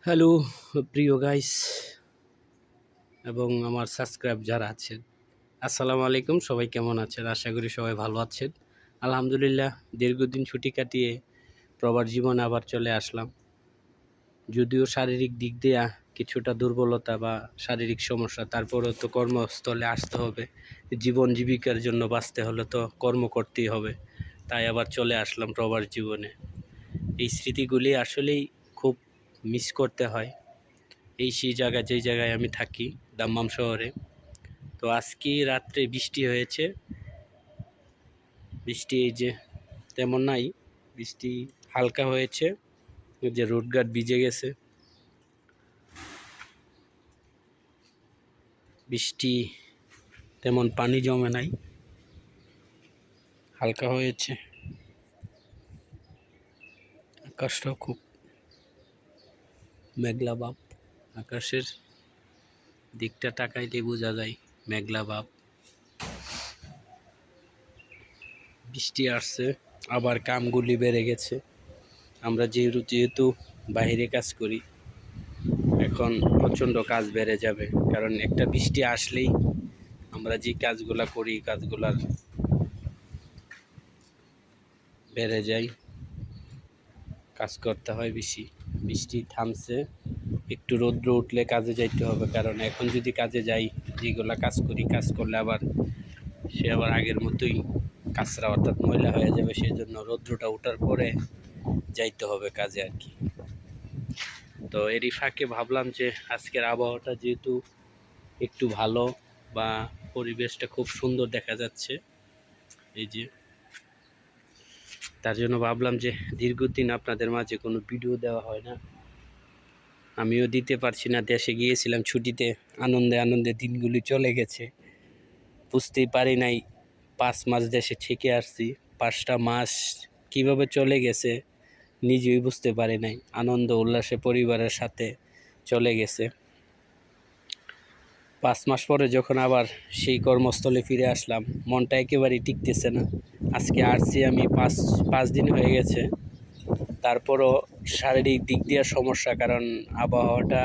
Hello প্রিয় guys এবং আমার সাবস্ক্রাইব যারা আছেন, আসসালামু আলাইকুম। সবাই কেমন আছেন? আশা করি সবাই ভালো আছেন। আলহামদুলিল্লাহ, দীর্ঘদিন ছুটি কাটিয়ে প্রবাস জীবনে আবার চলে আসলাম। যদিও শারীরিক দিক দিয়ে কিছুটা দুর্বলতা বা শারীরিক সমস্যা, তারপরেও তো কর্মস্থলে আসতে হবে। জীবন জীবিকার জন্য বাঁচতে হলে তো কর্ম করতেই হবে। তাই আবার চলে আসলাম প্রবাস জীবনে। এই স্মৃতিগুলি আসলেই খুব মিস করতে হয়। সেই জায়গায়, যেই জায়গায় আমি থাকি, দাম্মাম শহরে। তো আজকে রাত্রে বৃষ্টি হয়েছে। বৃষ্টি এই যে তেমন নাই, বৃষ্টি হালকা হয়েছে। ওই যে রোডঘাট ভিজে গেছে। বৃষ্টি তেমন পানি জমে নাই, হালকা হয়েছে। আকাশটাও খুব মেঘলা ভাব। আকাশের দিকটা তাকাইলে বোঝা যায় মেঘলা ভাব। বৃষ্টি আসছে, আবার কামগুলি বেড়ে গেছে। আমরা যেহেতু বাইরে কাজ করি, এখন প্রচণ্ড কাজ বেড়ে যাবে। কারণ একটা বৃষ্টি আসলেই আমরা যে কাজগুলা করি, কাজগুলার বেড়ে যায়, কাজ করতে হয় বেশি। বৃষ্টি থামছে, একটু রৌদ্র উঠলে কাজে যাইতে হবে। কারণ এখন যদি কাজে যাই, যেগুলা কাজ করি, কাজ করলে আবার সে আবার আগের মতোই কাঁচরা অর্থাৎ ময়লা হয়ে যাবে। সেই জন্য রৌদ্রটা ওঠার পরে যাইতে হবে কাজে আর কি। তো এরই ফাঁকে ভাবলাম যে আজকের আবহাওয়াটা যেহেতু একটু ভালো, বা পরিবেশটা খুব সুন্দর দেখা যাচ্ছে, এই যে তার জন্য ভাবলাম যে দীর্ঘদিন আপনাদের মাঝে কোনো ভিডিও দেওয়া হয় না, আমিও দিতে পারছি না। দেশে গিয়েছিলাম ছুটিতে, আনন্দে আনন্দে দিনগুলি চলে গেছে, বুঝতেই পারি নাই 5 মাস দেশে থেকে আসছি। 5টা মাস কিভাবে চলে গেছে নিজেই বুঝতে পারি নাই। আনন্দ উল্লাসে পরিবারের সাথে চলে গেছে। 5 মাস পরে যখন আবার সেই কর্মস্থলে ফিরে আসলাম, মনটা একেবারেই টিকতেছে না। আজকে আসছি আমি 5 দিন হয়ে গেছে, তারপরও শারীরিক দিক দিয়ে সমস্যা। কারণ আবহাওয়াটা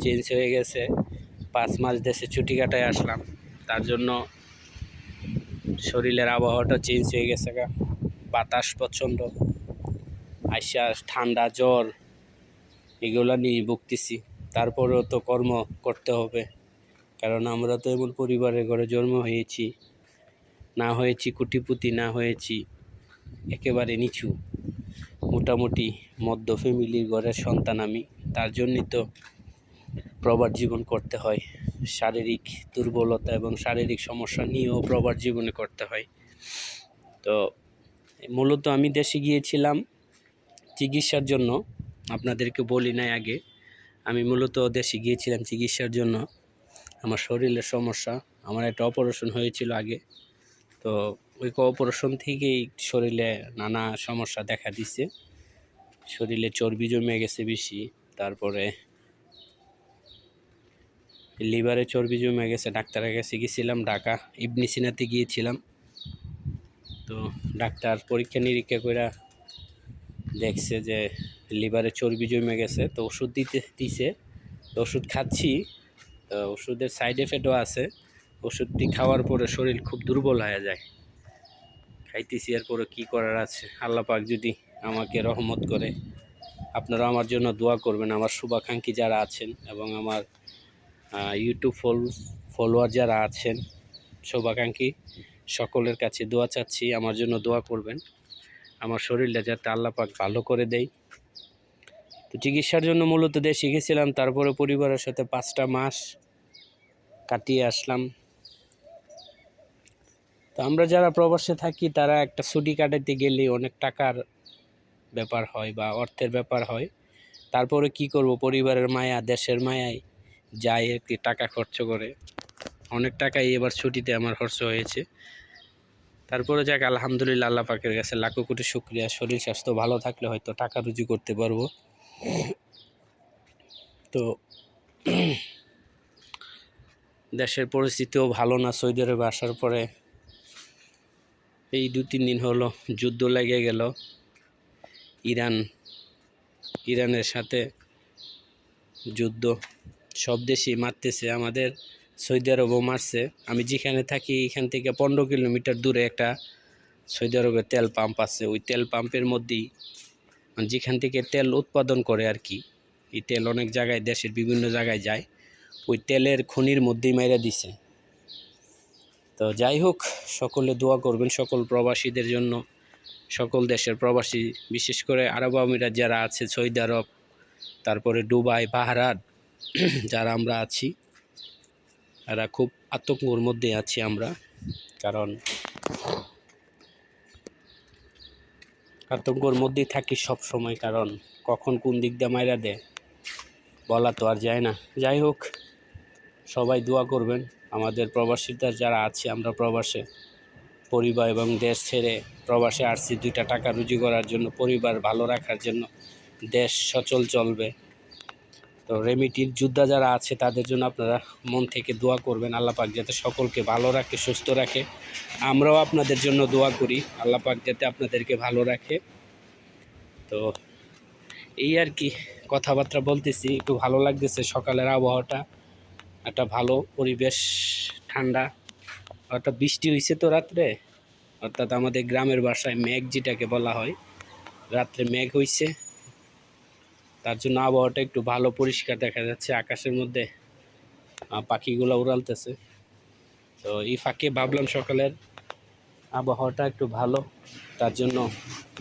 চেঞ্জ হয়ে গেছে। 5 মাস দেশে ছুটি কাটায় আসলাম, তার জন্য শরীরের আবহাওয়াটা চেঞ্জ হয়ে গেছে। বাতাস প্রচণ্ড, আইসা ঠান্ডা জ্বর এগুলো নিয়ে ভুগতেছি। তারপরেও তো কর্ম করতে হবে, কারণ আমরা তো এমন পরিবারের ঘরে জন্ম হয়েছি, না হয়েছি কোটিপতি, না হয়েছি একেবারে নিচু, মোটামুটি মধ্য ফ্যামিলির ঘরের সন্তান আমি। তার জন্যই তো প্রবাস জীবন করতে হয়। শারীরিক দুর্বলতা এবং শারীরিক সমস্যা নিয়েও প্রবাস জীবনে করতে হয়। তো মূলত আমি দেশে গিয়েছিলাম চিকিৎসার জন্য। আপনাদেরকে বলি নাই আগে, আমি মূলত দেশে গিয়েছিলাম চিকিৎসার জন্য। আমার শরীরের সমস্যা, আমার একটা অপারেশন হয়েছিল আগে। তো ওই অপারেশন থেকেই শরীরে নানা সমস্যা দেখা দিচ্ছে। শরীরে চর্বি জমে গেছে বেশি, তারপরে লিভারে চর্বি জমে গেছে। ডাক্তারের কাছে গেছিলাম, ঢাকা ইবনে সিনাতে গিয়েছিলাম। তো ডাক্তার পরীক্ষা নিরীক্ষা করে দেখছে যে লিভারে চর্বি জমে গেছে। তো ওষুধ দিছে, তো ওষুধ খাচ্ছি। তো ওষুধের সাইড এফেক্টও আছে। ওষুধটি খাওয়ার পরে শরীর খুব দুর্বল হয়ে যায়। খাইতেছি, এরপরে কী করার আছে। আল্লাহ পাক যদি আমাকে রহমত করে, আপনারা আমার জন্য দোয়া করবেন। আমার শুভাকাঙ্ক্ষী যারা আছেন এবং আমার ইউটিউব ফলোয়ার যারা আছেন, শুভাকাঙ্ক্ষী সকলের কাছে দোয়া চাচ্ছি, আমার জন্য দোয়া করবেন। আমার শরীরটা যাতে আল্লাহ পাক ভালো করে দেয়। তো চিকিৎসার জন্য মূলত দেশে গেছিলাম, তারপরে পরিবারের সাথে 5টা মাস কাটিয়ে আসলাম। তো আমরা যারা প্রবাসে থাকি, তারা একটা ছুটি কাটাতে গেলে অনেক টাকার ব্যাপার হয় বা অর্থের ব্যাপার হয়। তারপরে কি করব, পরিবারের মায়া, দেশের মায়ায় যাই একটি টাকা খরচ করে। অনেক টাকাই এবার ছুটিতে আমার খরচ হয়েছে। তারপরে যাক, আলহামদুলিল্লাহ, আল্লাহ পাকের কাছে লাখো কোটি শুকরিয়া। শরীর স্বাস্থ্য ভালো থাকলে হয়তো টাকা রুজি করতে পারবো। তো দেশের পরিস্থিতিও ভালো না। সৌদি আরবে আসার পরে এই 2-3 দিন হলো যুদ্ধ লেগে গেল ইরানের সাথে। যুদ্ধ সব দেশেই মারতেছে, আমাদের সৌদি আরবও মারছে। আমি যেখানে থাকি এখান থেকে 15 কিলোমিটার দূরে একটা সৌদি আরবের তেল পাম্প আছে। ওই তেল পাম্পের মধ্যেই যেখান থেকে তেল উৎপাদন করে আর কি, এই তেল অনেক জায়গায় দেশের বিভিন্ন জায়গায় যায়, ওই তেলের খনির মধ্যেই মাইরা দিছে। তো যাই হোক, সকলে দোয়া করবেন সকল প্রবাসীদের জন্য, সকল দেশের প্রবাসী, বিশেষ করে আরব আমিরাত যারা আছে, সৌদি আরব, তারপরে দুবাই, বাহরাইন যারা আমরা আছি, এরা খুব আতঙ্কর মধ্যে আছি আমরা। কারণ আতঙ্কর মধ্যেই থাকি সব সময়, কারণ কখন কোন দিক দিয়ে মাইরা দেয় বলা তো আর যায় না। যাই হোক, সবাই দোয়া করবেন আমাদের প্রবাসীরা যারা আছে, আমরা প্রবাসে পরিবার এবং দেশ ছেড়ে প্রবাসে আসছি 2টা টাকা রুজি করার জন্য, পরিবার ভালো রাখার জন্য, দেশ সচল চলবে। তো রেমিটির যোদ্ধা যারা আছে তাদের জন্য আপনারা মন থেকে দোয়া করবেন, আল্লাহ পাক যাতে সকলকে ভালো রাখে, সুস্থ রাখে। আমরাও আপনাদের জন্য দোয়া করি, আল্লাহ পাক যাতে আপনাদেরকে ভালো রাখে। তো এই আর কি, কথাবার্তা বলতেছি, একটু ভালো লাগতেছে। সকালের আবহাওয়াটা একটা ভালো পরিবেশ, ঠান্ডা, অর্থাৎ বৃষ্টি হয়েছে তো রাত্রে, অর্থাৎ আমাদের গ্রামের ভাষায় মেঘ যেটাকে বলা হয়, রাত্রে মেঘ হয়েছে, তার জন্য আবহাওয়াটা একটু ভালো, পরিষ্কার দেখা যাচ্ছে, আকাশের মধ্যে পাখিগুলো উড়ালতেছে। তো এই ফাঁকে ভাবলাম সকালের আবহাওয়াটা একটু ভালো, তার জন্য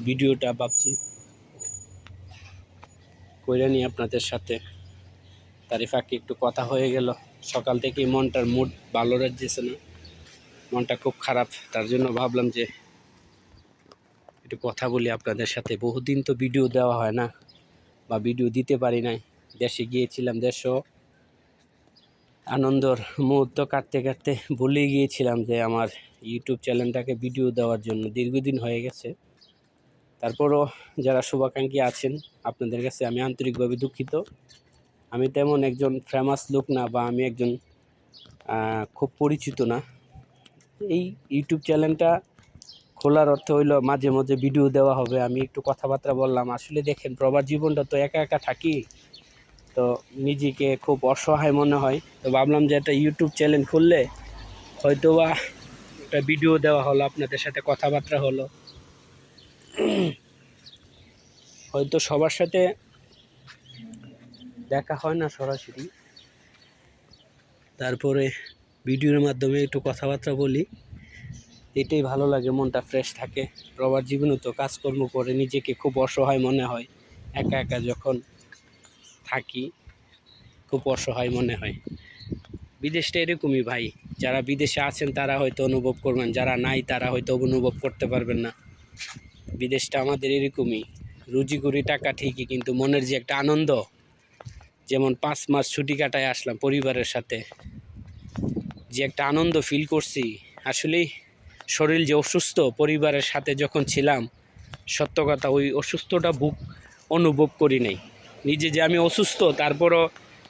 ভিডিওটা ভাবছি কইরা নিয়ে আপনাদের সাথে। তার এই ফাঁকে একটু কথা হয়ে গেল। সকাল থেকেই মনটার মুড ভালো রাখছে না, মনটা খুব খারাপ, তার জন্য ভাবলাম যে একটু কথা বলি আপনাদের সাথে। বহুদিন তো ভিডিও দেওয়া হয় না বা ভিডিও দিতে পারি নাই, দেশে গিয়েছিলাম, দেশও আনন্দর মুহূর্ত কাটতে কাটতে ভুলে গিয়েছিলাম যে আমার ইউটিউব চ্যানেলটাকে ভিডিও দেওয়ার জন্য দীর্ঘদিন হয়ে গেছে। তারপরও যারা শুভাকাঙ্ক্ষী আছেন, আপনাদের কাছে আমি আন্তরিকভাবে দুঃখিত। আমি তেমন একজন ফেমাস লোক না, বা আমি একজন খুব পরিচিত না। এই ইউটিউব চ্যানেলটা খোলার অর্থ হইল মাঝে মাঝে ভিডিও দেওয়া হবে, আমি একটু কথাবার্তা বললাম। আসলে দেখেন, প্রবাস জীবনটা তো একা একা থাকি, তো নিজেকে খুব অসহায় মনে হয়। তো ভাবলাম যে একটা ইউটিউব চ্যানেল খুললে হয়তো বা একটা ভিডিও দেওয়া হলো, আপনাদের সাথে কথাবার্তা হলো, হয়তো সবার সাথে দেখা হয় না সরাসরি, তারপরে ভিডিওর মাধ্যমে একটু কথাবার্তা বলি, এটাই ভালো লাগে, মনটা ফ্রেশ থাকে। প্রবাস জীবনে তো কাজকর্ম করে নিজেকে খুব অসহায় মনে হয়, একা একা যখন থাকি খুব অসহায় মনে হয়। বিদেশটা এরকমই ভাই, যারা বিদেশে আছেন তারা হয়তো অনুভব করবেন, যারা নাই তারা হয়তো অনুভব করতে পারবেন না। বিদেশটা আমাদের এরকমই, রুজি করি টাকা ঠিকই, কিন্তু মনের যে একটা আনন্দ, যেমন 5 মাস ছুটি কাটায় আসলাম পরিবারের সাথে, যে একটা আনন্দ ফিল করছি, আসলেই শরীর যে অসুস্থ, পরিবারের সাথে যখন ছিলাম, সত্য কথা ওই অসুস্থটা অনুভব করি নাই। নিজে যে আমি অসুস্থ, তারপরও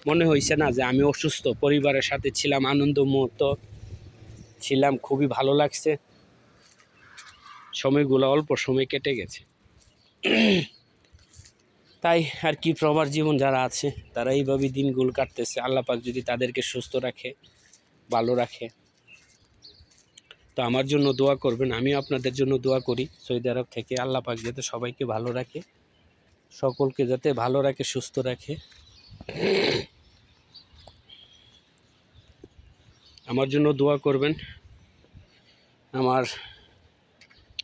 মনে হয়েছে না যে আমি অসুস্থ। পরিবারের সাথে ছিলাম, আনন্দ মুহূর্ত ছিলাম, খুবই ভালো লাগছে, সময়গুলো অল্প সময় কেটে গেছে। তাই আর কি, প্রবাস জীবন যারা আছে তারা এইভাবেই দিনগুলো কাটতেছে। আল্লাহ পাক যদি তাদেরকে সুস্থ রাখে, ভালো রাখে, তো আমার জন্য দোয়া করবেন, আমি আপনাদের জন্য দোয়া করি সৌদি আরব থেকে। আল্লাহ পাক যাতে সবাইকে ভালো রাখে, সকলকে যাতে ভালো রাখে, সুস্থ রাখে। আমার জন্য দোয়া করবেন। আমার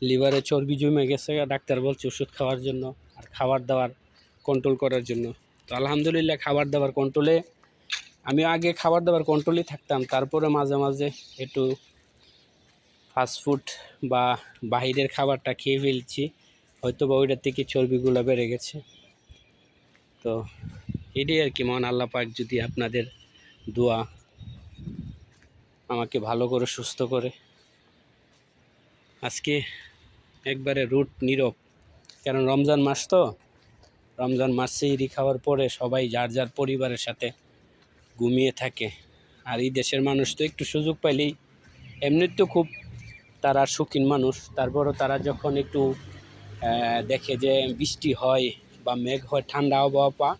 লিভারে চর্বি জমে গেছে, ডাক্তার বলছে ওষুধ খাওয়ার জন্য আর খাবার দাবার কন্ট্রোল করার জন্য। তো আলহামদুলিল্লাহ, খাবার দাবার কন্ট্রোলে, আমি আগে খাবার দাবার কন্ট্রোলেই থাকতাম, তারপরে মাঝে মাঝে একটু ফাস্টফুড বা বাহিরের খাবারটা খেয়ে ফেলছি, হয়তো বা ওইটার থেকে চর্বিগুলো বেড়ে গেছে। তো এটাই আর কি, মহান আল্লাহ পাক যদি আপনাদের দোয়া আমাকে ভালো করে সুস্থ করে। আজকে একবারে রুট নীরব, কারণ রমজান মাস তো, রমজান মাস সেহরি খাওয়ার পরে সবাই যার যার পরিবারের সাথে ঘুমিয়ে থাকে। আর এই দেশের মানুষ তো একটু সুযোগ পাইলেই, এমনি তো খুব তারা শৌখিন মানুষ, তারপরও তারা যখন একটু দেখে যে বৃষ্টি হয় বা মেঘ হয়, ঠান্ডা আবহাওয়া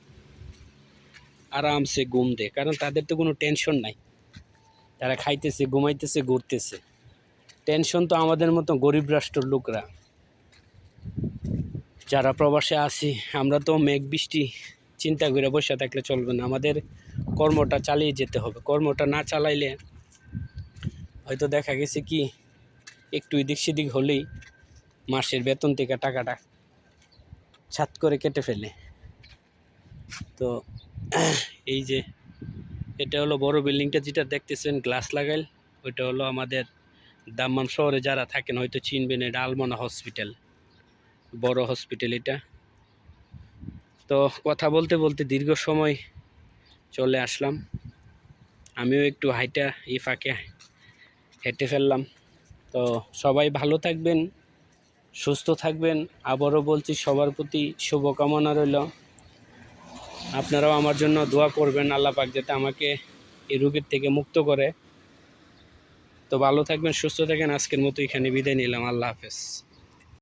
আরামসে ঘুম দেয়, কারণ তাদের তো কোনো টেনশন নাই। তারা খাইতেছে, ঘুমাইতেছে, ঘুরতেছে। টেনশন তো আমাদের মতো গরিব রাষ্ট্রের লোকরা যারা প্রবাসে আছি। আমরা তো মেঘ বৃষ্টি চিন্তা করে বসে থাকলে চলবে না, আমাদের কর্মটা চালিয়ে যেতে হবে। কর্মটা না চালাইলে হয়তো দেখা গেছে কি একটু এদিক সেদিক হলেই মাসের বেতন থেকে টাকাটা ছাত করে কেটে ফেলে। তো এই যে এটা হলো বড় বিল্ডিংটা যেটা দেখতেছেন গ্লাস লাগাইল, ওইটা হলো আমাদের দাম্মাম শহরে যারা থাকেন হয়তো চিনবেন, এটা আলমনা হসপিটাল, বড় হসপিটাল এটা। তো কথা বলতে বলতে দীর্ঘ সময় চলে আসলাম, আমিও একটু হাইটা এই ফাঁকে হেঁটে ফেললাম। তো সবাই ভালো থাকবেন, সুস্থ থাকবেন। আবারও বলছি, সবার প্রতি শুভকামনা রইল। আপনারাও আমার জন্য দোয়া করবেন, আল্লাহ পাক যাতে আমাকে এই রোগের থেকে মুক্ত করে। তো ভালো থাকবেন, সুস্থ থাকেন। আজকের মতো এখানে বিদায় নিলাম। আল্লাহ হাফেজ।